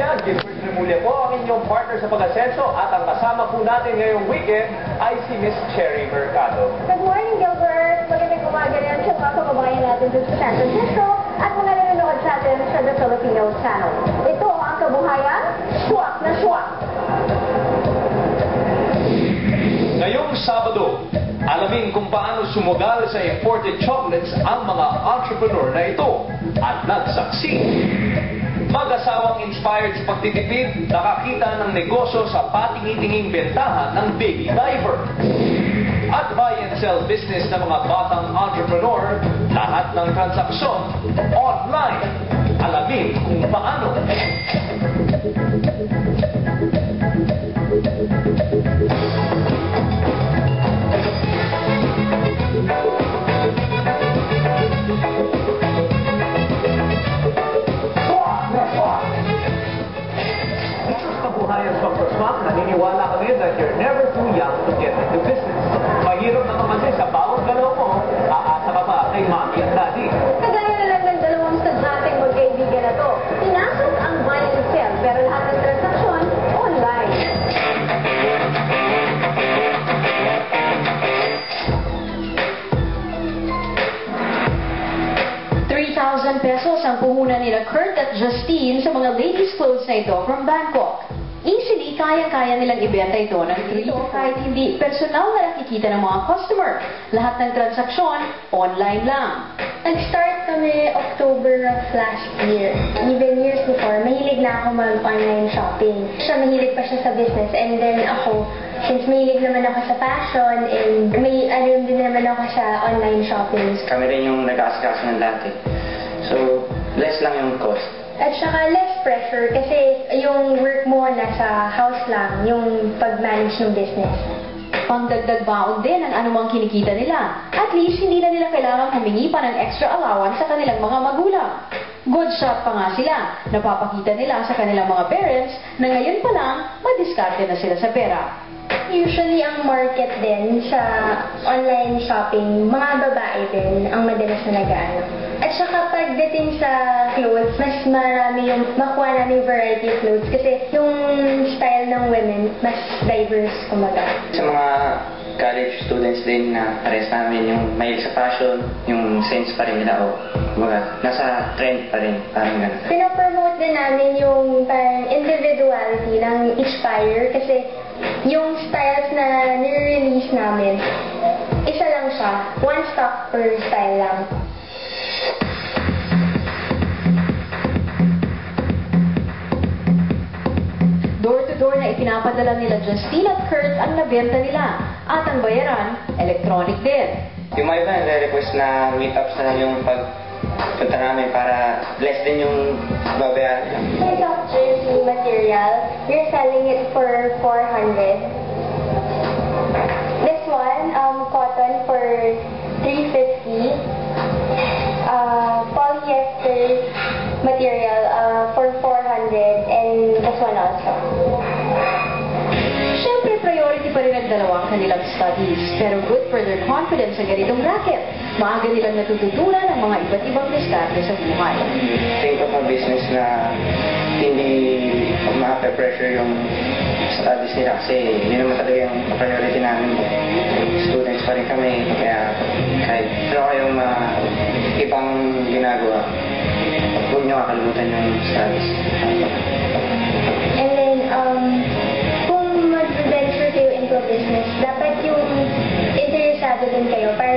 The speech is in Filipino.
Yan, Gilbert Remulla po ang inyong partner sa pag-asenso at ang kasama po natin ngayong weekend ay si Miss Cherry Mercado. Good morning, Gilbert. Magandang umaga rin sa mga kababayan natin dito sa San Francisco at mga nanonood sa atin sa The Filipino Channel. Ito ang kabuhayan, swak na swak. Ngayong Sabado, alamin kung paano sumugal sa imported chocolates ang mga entrepreneur na ito at nagsaksi. Mag-asawang inspired sa pagtitipid, nakakita ng negosyo sa patingi-tinging bentahan ng baby diaper. At buy and sell business ng mga batang entrepreneur, lahat ng transaksyon online. Alamin kung paano. Naniniwala kami that you're never too young to get into business. Mahirap naman kasi sa bawat galaw mo, aasa ka pa kay mommy at daddy. Kagaya na lang ng dalawang stud nating magkaibigan na to. Pinasok ang buy and sell, pero lahat ng transaksyon online. ₱3,000 ang puhunan nila Kurt at Justine sa mga ladies' clothes na ito from Bangkok. Easily, kaya-kaya nilang ibenta ito ng ito kahit hindi personal na nakikita ng mga customer. Lahat ng transaksyon, online lang. Nag-start kami October of last year. Even years before, mahilig na ako mag-online shopping. Siya, mahilig pa siya sa business. And then ako, since mahilig naman ako sa fashion, and may alam din naman ako sa online shopping. Kami rin yung nag-aasikaso ng dati. So, less lang yung cost. At saka less pressure kasi yung work mo nasa house lang, yung pag-manage ng business. Pangdagdag baon din ang anumang kinikita nila. At least, hindi na nila kailangang humingi pa ng extra allowance sa kanilang mga magulang. Good shot pa nga sila. Napapakita nila sa kanilang mga parents na ngayon pa lang, madiskarte na sila sa pera. Usually, ang market din sa online shopping, mga babae din ang madalas na nag-ano. At saka pagdating sa clothes, mas marami yung makuha namin variety of clothes kasi yung style ng women, mas diverse kumaga. Sa mga college students din na pares namin yung mahilig sa fashion, yung sense pa rin nila o kumbaga, nasa trend pa rin, parang gano'n. Pinapromote din namin yung individuality ng each buyer kasi yung styles na nire-release namin, isa lang siya, one stock per style lang. Door-to-door na ipinapadala nila Justine at Kurt ang nabenta nila. At ang bayaran, electronic din. Yung mga iba nare-request na meetups na lang yung pagpunta namin para less din yung babayaran. This soft jersey material, we're selling it for 400. This one, cotton for 350. Polyester material for 400 and this one also. Siyempre, priority pa rin ang dalawang kanilang studies. Pero good for their confidence sa ganitong racket. Maaga nilang natututunan ang mga iba't ibang diskarte sa buhay. Think of a business na hindi ma-pressure yung studies nila kasi hindi naman talaga yung priority namin. Students pa rin kami, kaya kahit ano kayong ibang ginagawa, huwag nyo kakalimutan yung studies. And then, kung mag-venture kayo into business, dapat yung interesado din kayo para